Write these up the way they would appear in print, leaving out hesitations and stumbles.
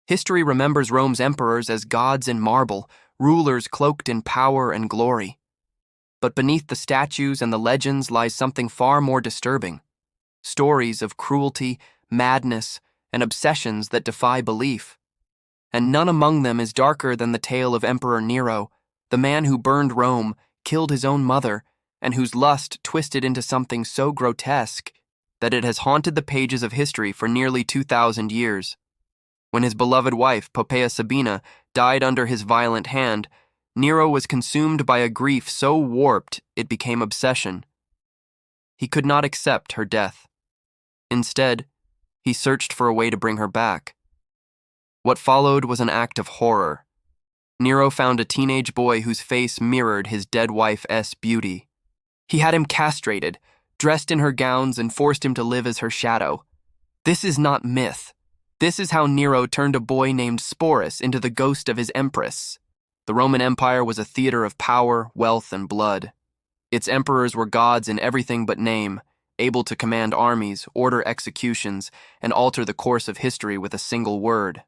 History remembers Rome's emperors as gods in marble, rulers cloaked in power and glory. But beneath the statues and the legends lies something far more disturbing. Stories of cruelty, madness, and obsessions that defy belief. And none among them is darker than the tale of Emperor Nero, the man who burned Rome, killed his own mother, and whose lust twisted into something so grotesque that it has haunted the pages of history for nearly 2,000 years. When his beloved wife, Poppaea Sabina, died under his violent hand, Nero was consumed by a grief so warped it became obsession. He could not accept her death. Instead, he searched for a way to bring her back. What followed was an act of horror. Nero found a teenage boy whose face mirrored his dead wife's beauty. He had him castrated, dressed in her gowns, and forced him to live as her shadow. This is not myth. This is how Nero turned a boy named Sporus into the ghost of his empress. The Roman Empire was a theater of power, wealth, and blood. Its emperors were gods in everything but name, able to command armies, order executions, and alter the course of history with a single word.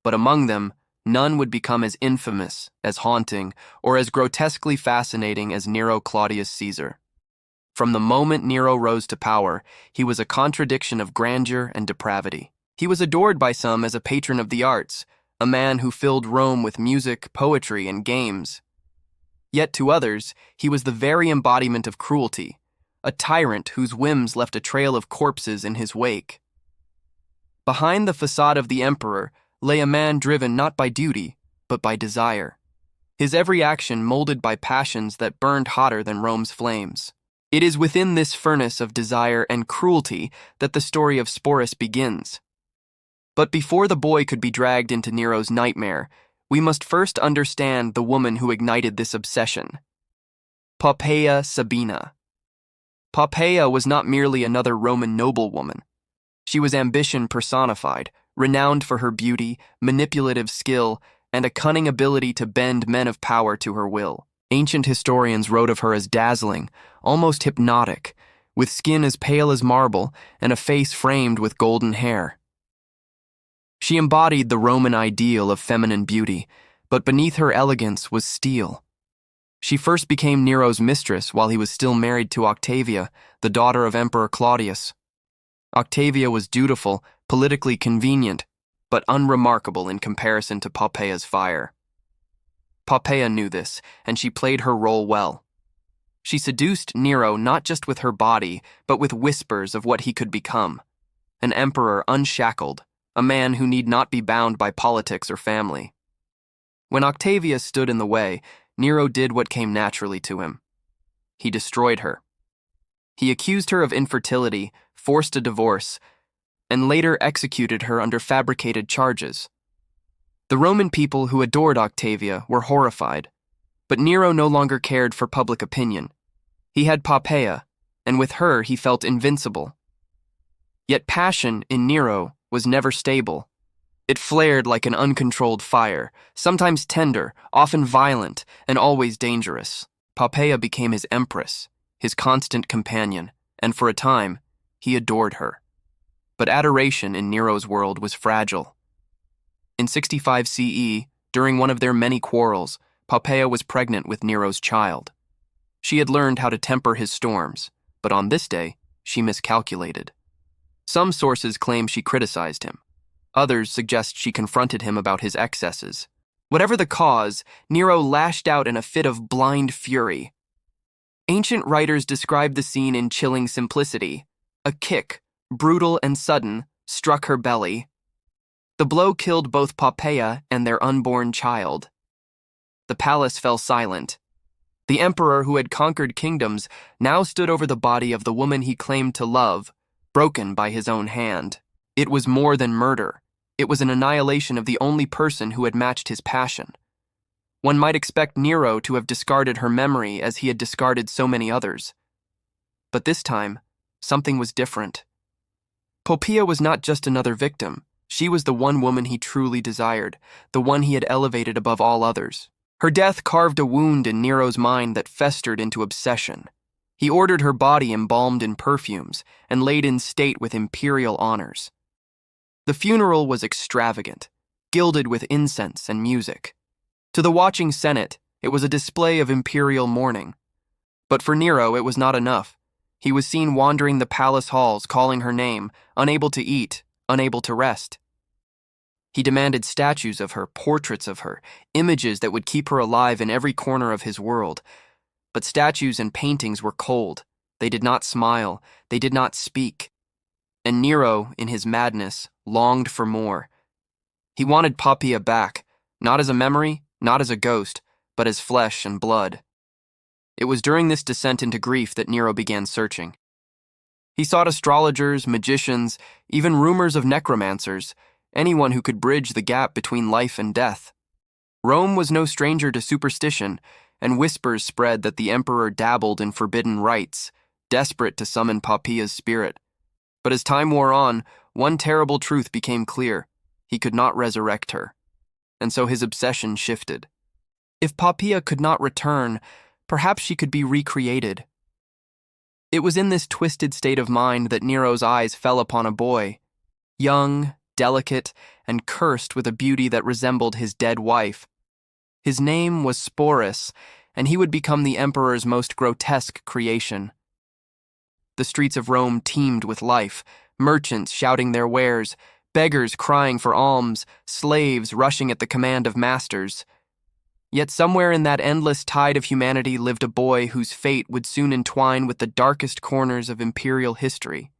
But among them, none would become as infamous, as haunting, or as grotesquely fascinating as Nero Claudius Caesar. From the moment Nero rose to power, he was a contradiction of grandeur and depravity. He was adored by some as a patron of the arts, a man who filled Rome with music, poetry, and games. Yet to others, he was the very embodiment of cruelty, a tyrant whose whims left a trail of corpses in his wake. Behind the facade of the emperor lay a man driven not by duty, but by desire. His every action molded by passions that burned hotter than Rome's flames. It is within this furnace of desire and cruelty that the story of Sporus begins. But before the boy could be dragged into Nero's nightmare, we must first understand the woman who ignited this obsession. Poppaea Sabina. Poppaea was not merely another Roman noblewoman. She was ambition personified, renowned for her beauty, manipulative skill, and a cunning ability to bend men of power to her will. Ancient historians wrote of her as dazzling, almost hypnotic, with skin as pale as marble and a face framed with golden hair. She embodied the Roman ideal of feminine beauty, but beneath her elegance was steel. She first became Nero's mistress while he was still married to Octavia, the daughter of Emperor Claudius. Octavia was dutiful, politically convenient, but unremarkable in comparison to Poppaea's fire. Poppaea knew this, and she played her role well. She seduced Nero not just with her body, but with whispers of what he could become. An emperor unshackled, a man who need not be bound by politics or family. When Octavia stood in the way, Nero did what came naturally to him. He destroyed her. He accused her of infertility, forced a divorce, and later executed her under fabricated charges. The Roman people who adored Octavia were horrified, but Nero no longer cared for public opinion. He had Poppaea, and with her he felt invincible. Yet passion in Nero was never stable. It flared like an uncontrolled fire, sometimes tender, often violent, and always dangerous. Poppaea became his empress, his constant companion, and for a time, he adored her. But adoration in Nero's world was fragile. In 65 CE, during one of their many quarrels, Poppaea was pregnant with Nero's child. She had learned how to temper his storms, but on this day, she miscalculated. Some sources claim she criticized him. Others suggest she confronted him about his excesses. Whatever the cause, Nero lashed out in a fit of blind fury. Ancient writers describe the scene in chilling simplicity. A kick, brutal and sudden, struck her belly. The blow killed both Poppaea and their unborn child. The palace fell silent. The emperor who had conquered kingdoms now stood over the body of the woman he claimed to love, broken by his own hand. It was more than murder. It was an annihilation of the only person who had matched his passion. One might expect Nero to have discarded her memory as he had discarded so many others. But this time, something was different. Poppaea was not just another victim. She was the one woman he truly desired, the one he had elevated above all others. Her death carved a wound in Nero's mind that festered into obsession. He ordered her body embalmed in perfumes and laid in state with imperial honors. The funeral was extravagant. gilded with incense and music. To the watching Senate, it was a display of imperial mourning. But for Nero, it was not enough. He was seen wandering the palace halls, calling her name, unable to eat, unable to rest. He demanded statues of her, portraits of her, images that would keep her alive in every corner of his world. But statues and paintings were cold. They did not smile. They did not speak. And Nero, in his madness, longed for more. He wanted Poppaea back, not as a memory, not as a ghost, but as flesh and blood. It was during this descent into grief that Nero began searching. He sought astrologers, magicians, even rumors of necromancers, anyone who could bridge the gap between life and death. Rome was no stranger to superstition, and whispers spread that the emperor dabbled in forbidden rites, desperate to summon Poppaea's spirit. But as time wore on, one terrible truth became clear. He could not resurrect her. And so his obsession shifted. If Poppaea could not return, perhaps she could be recreated. It was in this twisted state of mind that Nero's eyes fell upon a boy, young, delicate, and cursed with a beauty that resembled his dead wife. His name was Sporus, and he would become the emperor's most grotesque creation. The streets of Rome teemed with life, merchants shouting their wares, beggars crying for alms, slaves rushing at the command of masters. Yet somewhere in that endless tide of humanity lived a boy whose fate would soon entwine with the darkest corners of imperial history.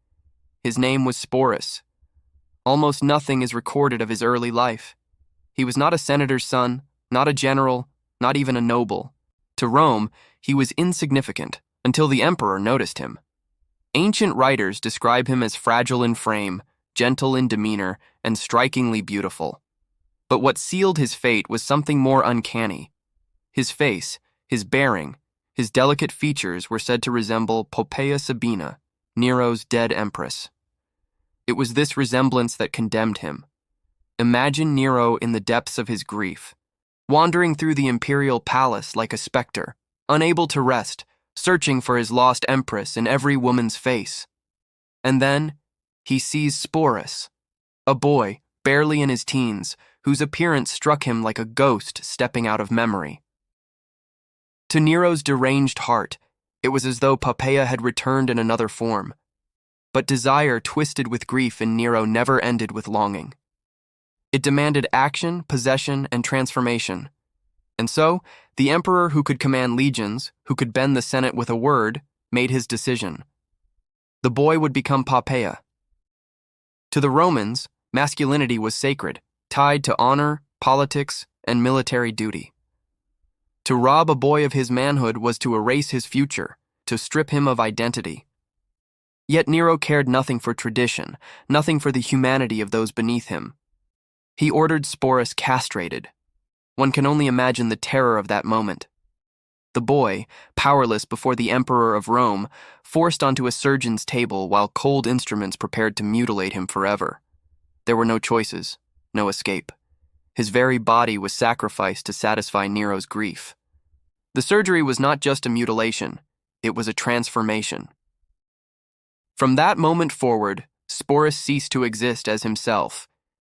His name was Sporus. Almost nothing is recorded of his early life. He was not a senator's son, not a general, not even a noble. To Rome, he was insignificant until the emperor noticed him. Ancient writers describe him as fragile in frame, gentle in demeanor, and strikingly beautiful. But what sealed his fate was something more uncanny. His face, his bearing, his delicate features were said to resemble Poppaea Sabina, Nero's dead empress. It was this resemblance that condemned him. Imagine Nero in the depths of his grief, wandering through the imperial palace like a specter, unable to rest, searching for his lost empress in every woman's face. And then he sees Sporus, a boy, barely in his teens, whose appearance struck him like a ghost stepping out of memory. To Nero's deranged heart, it was as though Poppaea had returned in another form. But desire twisted with grief in Nero never ended with longing. It demanded action, possession, and transformation. And so, the emperor who could command legions, who could bend the Senate with a word, made his decision. The boy would become Poppaea. To the Romans, masculinity was sacred, tied to honor, politics, and military duty. To rob a boy of his manhood was to erase his future, to strip him of identity. Yet Nero cared nothing for tradition, nothing for the humanity of those beneath him. He ordered Sporus castrated. One can only imagine the terror of that moment. The boy, powerless before the emperor of Rome, forced onto a surgeon's table while cold instruments prepared to mutilate him forever. There were no choices, no escape. His very body was sacrificed to satisfy Nero's grief. The surgery was not just a mutilation, it was a transformation. From that moment forward, Sporus ceased to exist as himself.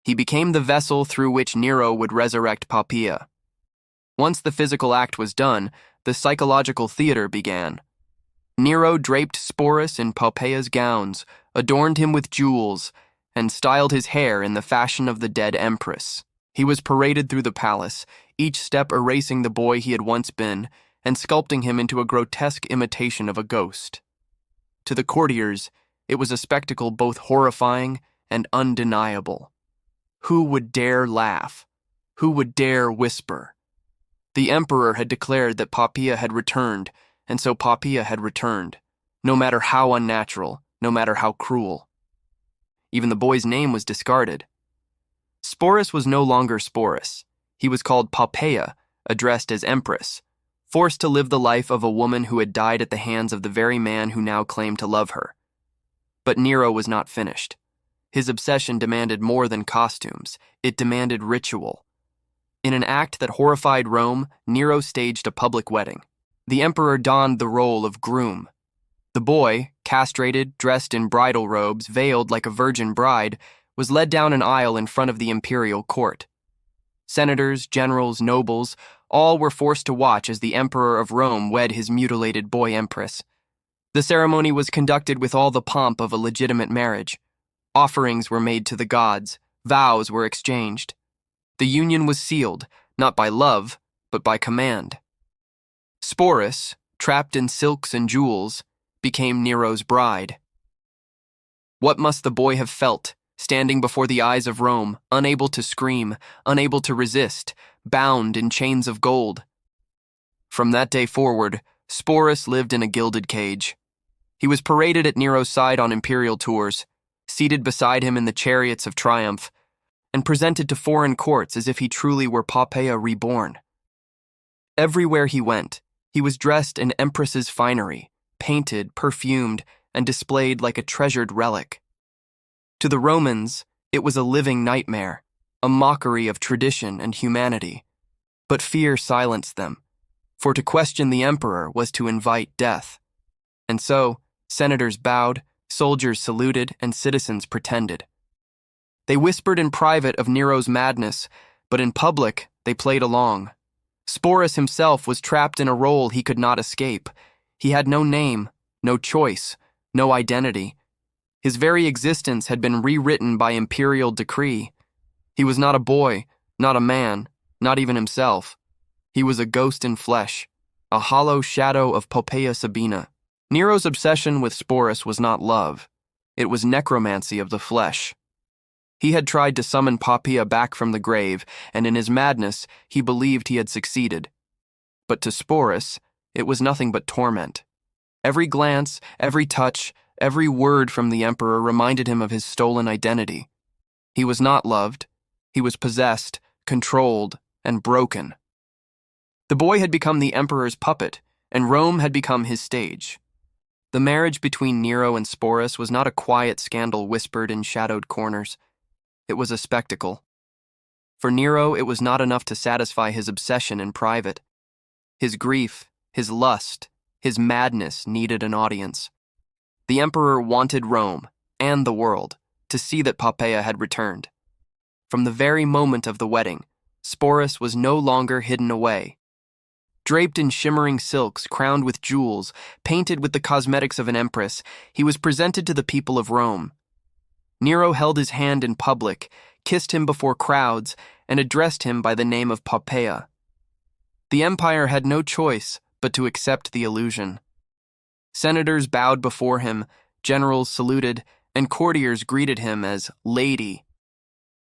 He became the vessel through which Nero would resurrect Poppaea. Once the physical act was done, the psychological theater began. Nero draped Sporus in Poppaea's gowns, adorned him with jewels, and styled his hair in the fashion of the dead empress. He was paraded through the palace, each step erasing the boy he had once been, and sculpting him into a grotesque imitation of a ghost. To the courtiers, it was a spectacle both horrifying and undeniable. Who would dare laugh? Who would dare whisper? The emperor had declared that Poppaea had returned, and so Poppaea had returned, no matter how unnatural, no matter how cruel. Even the boy's name was discarded. Sporus was no longer Sporus. He was called Poppaea, addressed as empress, forced to live the life of a woman who had died at the hands of the very man who now claimed to love her. But Nero was not finished. His obsession demanded more than costumes. It demanded ritual. In an act that horrified Rome, Nero staged a public wedding. The emperor donned the role of groom. The boy, castrated, dressed in bridal robes, veiled like a virgin bride, was led down an aisle in front of the imperial court. Senators, generals, nobles, all were forced to watch as the Emperor of Rome wed his mutilated boy empress. The ceremony was conducted with all the pomp of a legitimate marriage. Offerings were made to the gods, vows were exchanged. The union was sealed, not by love, but by command. Sporus, trapped in silks and jewels, became Nero's bride. What must the boy have felt, standing before the eyes of Rome, unable to scream, unable to resist, bound in chains of gold? From that day forward, Sporus lived in a gilded cage. He was paraded at Nero's side on imperial tours, seated beside him in the chariots of triumph, and presented to foreign courts as if he truly were Poppaea reborn. Everywhere he went, he was dressed in empress's finery, painted, perfumed, and displayed like a treasured relic. To the Romans, it was a living nightmare, a mockery of tradition and humanity. But fear silenced them, for to question the emperor was to invite death. And so, senators bowed, soldiers saluted, and citizens pretended. They whispered in private of Nero's madness, but in public they played along. Sporus himself was trapped in a role he could not escape. He had no name, no choice, no identity. His very existence had been rewritten by imperial decree. He was not a boy, not a man, not even himself. He was a ghost in flesh, a hollow shadow of Poppaea Sabina. Nero's obsession with Sporus was not love. It was necromancy of the flesh. He had tried to summon Poppaea back from the grave, and in his madness, he believed he had succeeded. But to Sporus, it was nothing but torment. Every glance, every touch, every word from the emperor reminded him of his stolen identity. He was not loved. He was possessed, controlled, and broken. The boy had become the emperor's puppet, and Rome had become his stage. The marriage between Nero and Sporus was not a quiet scandal whispered in shadowed corners. It was a spectacle. For Nero, it was not enough to satisfy his obsession in private. His grief, his lust, his madness needed an audience. The emperor wanted Rome, and the world, to see that Poppaea had returned. From the very moment of the wedding, Sporus was no longer hidden away. Draped in shimmering silks, crowned with jewels, painted with the cosmetics of an empress, he was presented to the people of Rome. Nero held his hand in public, kissed him before crowds, and addressed him by the name of Poppaea. The empire had no choice but to accept the illusion. Senators bowed before him, generals saluted, and courtiers greeted him as lady.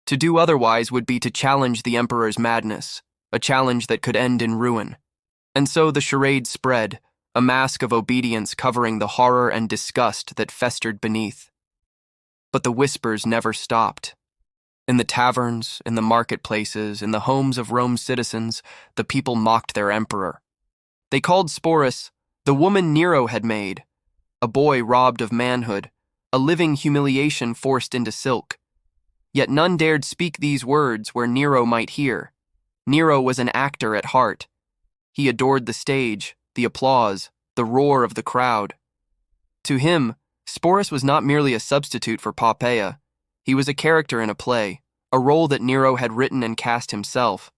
To do otherwise would be to challenge the emperor's madness, a challenge that could end in ruin. And so the charade spread, a mask of obedience covering the horror and disgust that festered beneath. But the whispers never stopped. In the taverns, in the marketplaces, in the homes of Rome's citizens, the people mocked their emperor. They called Sporus the woman Nero had made, a boy robbed of manhood, a living humiliation forced into silk. Yet none dared speak these words where Nero might hear. Nero was an actor at heart. He adored the stage, the applause, the roar of the crowd. To him, Sporus was not merely a substitute for Poppaea. He was a character in a play, a role that Nero had written and cast himself.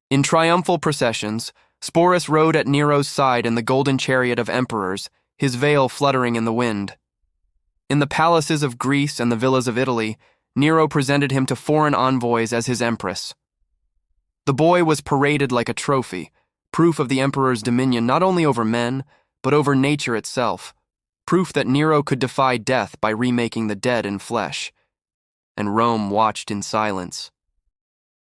In triumphal processions, Sporus rode at Nero's side in the golden chariot of emperors, his veil fluttering in the wind. In the palaces of Greece and the villas of Italy, Nero presented him to foreign envoys as his empress. The boy was paraded like a trophy, proof of the emperor's dominion not only over men, but over nature itself, proof that Nero could defy death by remaking the dead in flesh. And Rome watched in silence.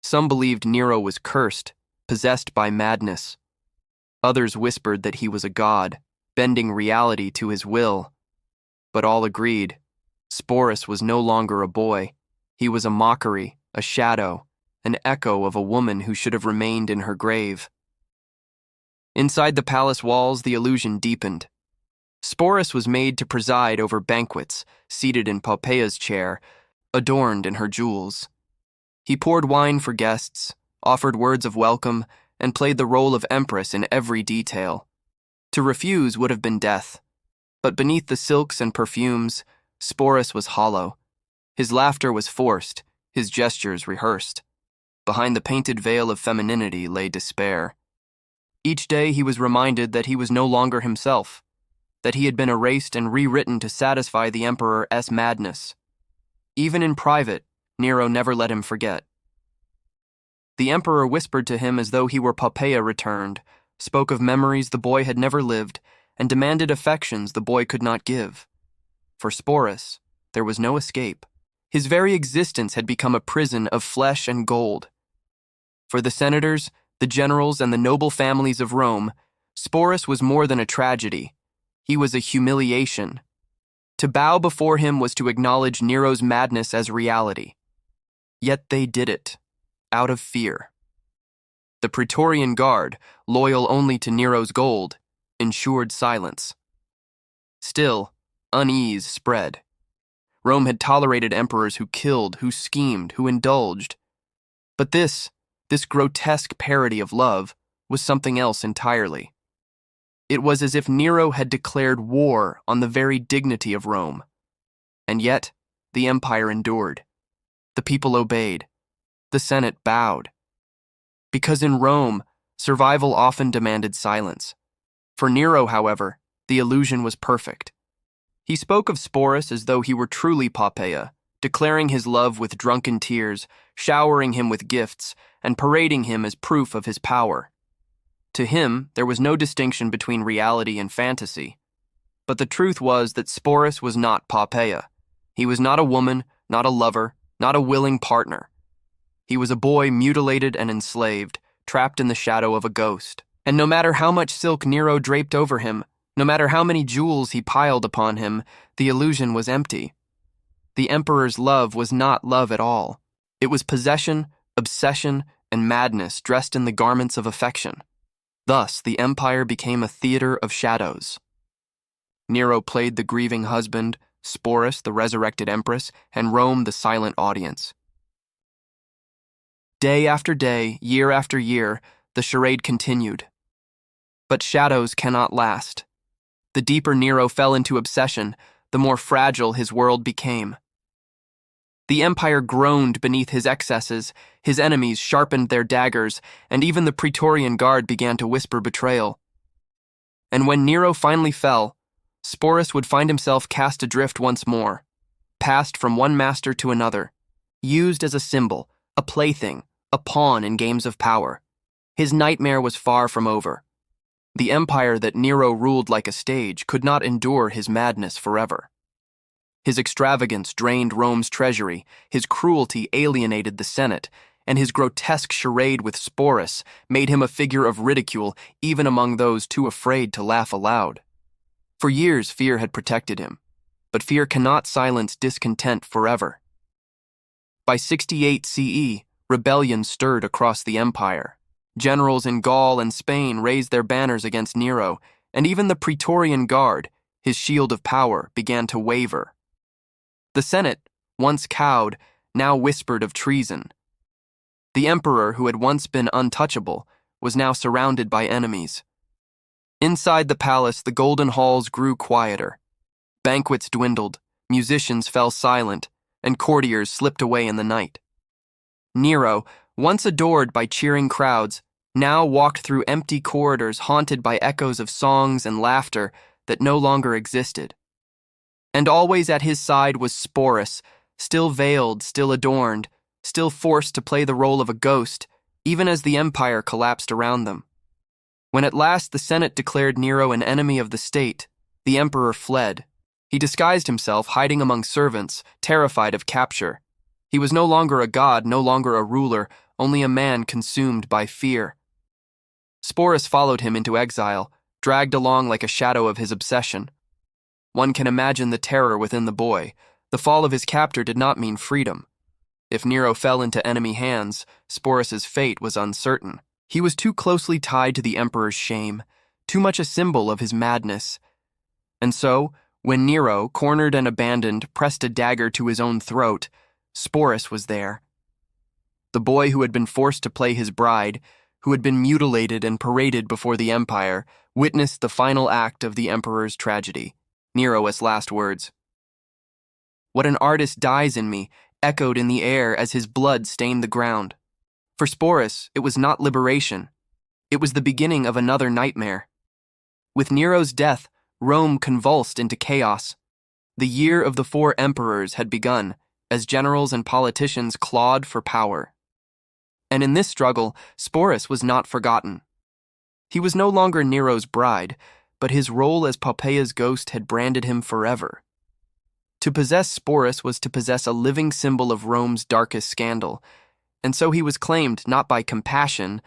Some believed Nero was cursed, possessed by madness. Others whispered that he was a god, bending reality to his will. But all agreed, Sporus was no longer a boy. He was a mockery, a shadow, an echo of a woman who should have remained in her grave. Inside the palace walls, the illusion deepened. Sporus was made to preside over banquets, seated in Poppaea's chair, adorned in her jewels. He poured wine for guests, offered words of welcome, and played the role of empress in every detail. To refuse would have been death. But beneath the silks and perfumes, Sporus was hollow. His laughter was forced, his gestures rehearsed. Behind the painted veil of femininity lay despair. Each day he was reminded that he was no longer himself, that he had been erased and rewritten to satisfy the Emperor's madness. Even in private, Nero never let him forget. The Emperor whispered to him as though he were Poppaea returned, spoke of memories the boy had never lived, and demanded affections the boy could not give. For Sporus, there was no escape. His very existence had become a prison of flesh and gold. For the senators, the generals, and the noble families of Rome, Sporus was more than a tragedy. He was a humiliation. To bow before him was to acknowledge Nero's madness as reality. Yet they did it, out of fear. The Praetorian Guard, loyal only to Nero's gold, ensured silence. Still, unease spread. Rome had tolerated emperors who killed, who schemed, who indulged. But this grotesque parody of love was something else entirely. It was as if Nero had declared war on the very dignity of Rome. And yet, the empire endured. The people obeyed. The Senate bowed. Because in Rome, survival often demanded silence. For Nero, however, the illusion was perfect. He spoke of Sporus as though he were truly Poppaea, declaring his love with drunken tears, showering him with gifts, and parading him as proof of his power. To him, there was no distinction between reality and fantasy. But the truth was that Sporus was not Poppaea. He was not a woman, not a lover, not a willing partner. He was a boy mutilated and enslaved, trapped in the shadow of a ghost. And no matter how much silk Nero draped over him, no matter how many jewels he piled upon him, the illusion was empty. The emperor's love was not love at all. It was possession, obsession, and madness dressed in the garments of affection. Thus, the empire became a theater of shadows. Nero played the grieving husband, Sporus the resurrected empress, and Rome the silent audience. Day after day, year after year, the charade continued. But shadows cannot last. The deeper Nero fell into obsession, the more fragile his world became. The empire groaned beneath his excesses, his enemies sharpened their daggers, and even the Praetorian Guard began to whisper betrayal. And when Nero finally fell, Sporus would find himself cast adrift once more, passed from one master to another, used as a symbol, a plaything, a pawn in games of power. His nightmare was far from over. The empire that Nero ruled like a stage could not endure his madness forever. His extravagance drained Rome's treasury, his cruelty alienated the Senate, and his grotesque charade with Sporus made him a figure of ridicule even among those too afraid to laugh aloud. For years, fear had protected him, but fear cannot silence discontent forever. By 68 CE, rebellion stirred across the empire. Generals in Gaul and Spain raised their banners against Nero, and even the Praetorian Guard, his shield of power, began to waver. The Senate, once cowed, now whispered of treason. The emperor, who had once been untouchable, was now surrounded by enemies. Inside the palace, the golden halls grew quieter. Banquets dwindled, musicians fell silent, and courtiers slipped away in the night. Nero, once adored by cheering crowds, now walked through empty corridors haunted by echoes of songs and laughter that no longer existed. And always at his side was Sporus, still veiled, still adorned, still forced to play the role of a ghost, even as the empire collapsed around them. When at last the Senate declared Nero an enemy of the state, the emperor fled. He disguised himself, hiding among servants, terrified of capture. He was no longer a god, no longer a ruler, only a man consumed by fear. Sporus followed him into exile, dragged along like a shadow of his obsession. One can imagine the terror within the boy. The fall of his captor did not mean freedom. If Nero fell into enemy hands, Sporus's fate was uncertain. He was too closely tied to the emperor's shame, too much a symbol of his madness. And so, when Nero, cornered and abandoned, pressed a dagger to his own throat, Sporus was there. The boy who had been forced to play his bride, who had been mutilated and paraded before the empire, witnessed the final act of the emperor's tragedy. Nero's last words. "What an artist dies in me," echoed in the air as his blood stained the ground. For Sporus, it was not liberation. It was the beginning of another nightmare. With Nero's death, Rome convulsed into chaos. The year of the 4 emperors had begun, as generals and politicians clawed for power. And in this struggle, Sporus was not forgotten. He was no longer Nero's bride, but his role as Poppaea's ghost had branded him forever. To possess Sporus was to possess a living symbol of Rome's darkest scandal, and so he was claimed not by compassion,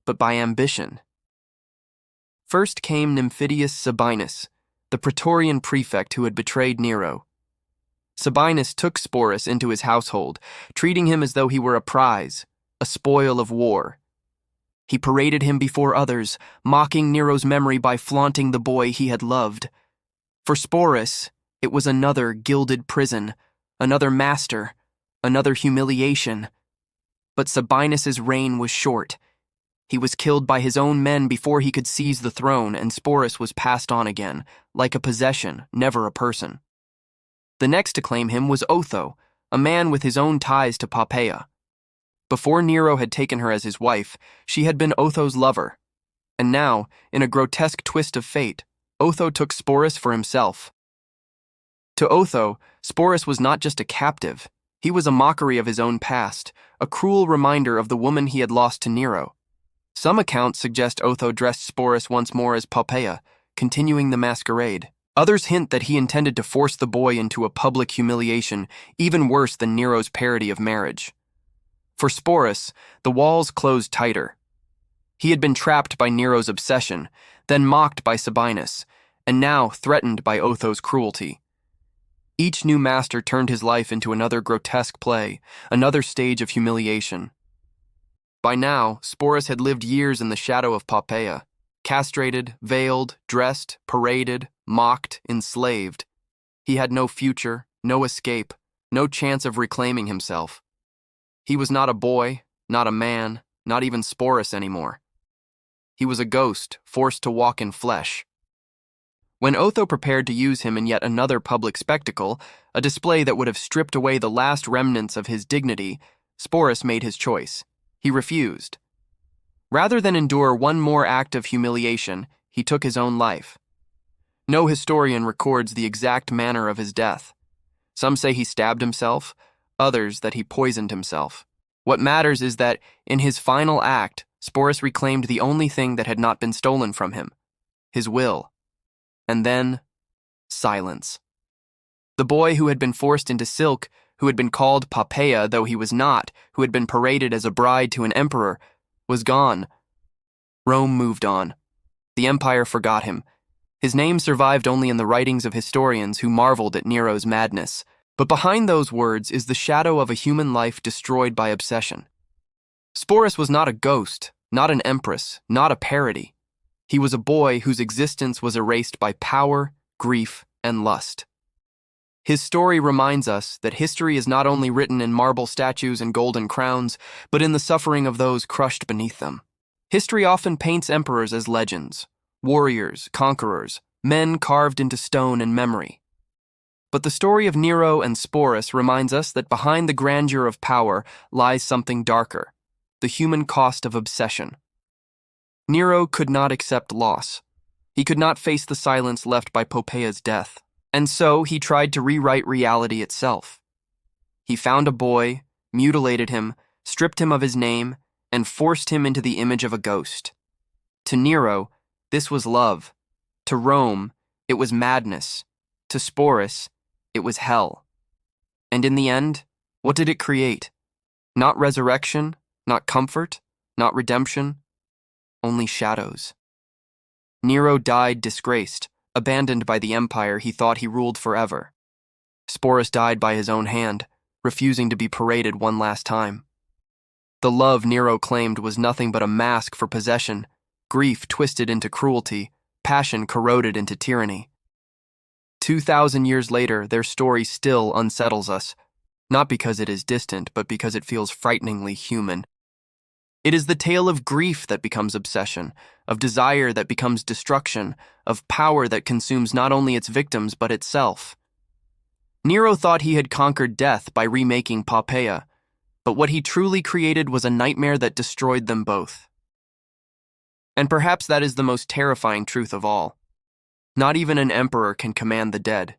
but by ambition. First came Nymphidius Sabinus, the Praetorian prefect who had betrayed Nero. Sabinus took Sporus into his household, treating him as though he were a prize, a spoil of war. He paraded him before others, mocking Nero's memory by flaunting the boy he had loved. For Sporus, it was another gilded prison, another master, another humiliation. But Sabinus's reign was short. He was killed by his own men before he could seize the throne, and Sporus was passed on again, like a possession, never a person. The next to claim him was Otho, a man with his own ties to Poppaea. Before Nero had taken her as his wife, she had been Otho's lover. And now, in a grotesque twist of fate, Otho took Sporus for himself. To Otho, Sporus was not just a captive. He was a mockery of his own past, a cruel reminder of the woman he had lost to Nero. Some accounts suggest Otho dressed Sporus once more as Poppaea, continuing the masquerade. Others hint that he intended to force the boy into a public humiliation, even worse than Nero's parody of marriage. For Sporus, the walls closed tighter. He had been trapped by Nero's obsession, then mocked by Sabinus, and now threatened by Otho's cruelty. Each new master turned his life into another grotesque play, another stage of humiliation. By now, Sporus had lived years in the shadow of Poppaea, castrated, veiled, dressed, paraded, mocked, enslaved. He had no future, no escape, no chance of reclaiming himself. He was not a boy, not a man, not even Sporus anymore. He was a ghost, forced to walk in flesh. When Otho prepared to use him in yet another public spectacle, a display that would have stripped away the last remnants of his dignity, Sporus made his choice. He refused. Rather than endure one more act of humiliation, he took his own life. No historian records the exact manner of his death. Some say he stabbed himself, others that he poisoned himself. What matters is that, in his final act, Sporus reclaimed the only thing that had not been stolen from him, his will. And then, silence. The boy who had been forced into silk, who had been called Poppaea though he was not, who had been paraded as a bride to an emperor, was gone. Rome moved on. The empire forgot him. His name survived only in the writings of historians who marveled at Nero's madness. But behind those words is the shadow of a human life destroyed by obsession. Sporus was not a ghost, not an empress, not a parody. He was a boy whose existence was erased by power, grief, and lust. His story reminds us that history is not only written in marble statues and golden crowns, but in the suffering of those crushed beneath them. History often paints emperors as legends, warriors, conquerors, men carved into stone and memory. But the story of Nero and Sporus reminds us that behind the grandeur of power lies something darker, the human cost of obsession. Nero could not accept loss. He could not face the silence left by Poppaea's death, and so he tried to rewrite reality itself. He found a boy, mutilated him, stripped him of his name, and forced him into the image of a ghost. To Nero, this was love. To Rome, it was madness. To Sporus, it was hell. And in the end, what did it create? Not resurrection, not comfort, not redemption, only shadows. Nero died disgraced, abandoned by the empire he thought he ruled forever. Sporus died by his own hand, refusing to be paraded one last time. The love Nero claimed was nothing but a mask for possession, grief twisted into cruelty, passion corroded into tyranny. 2,000 years later, their story still unsettles us, not because it is distant, but because it feels frighteningly human. It is the tale of grief that becomes obsession, of desire that becomes destruction, of power that consumes not only its victims but itself. Nero thought he had conquered death by remaking Poppaea, But what he truly created was a nightmare that destroyed them both. And perhaps that is the most terrifying truth of all. Not even an emperor can command the dead.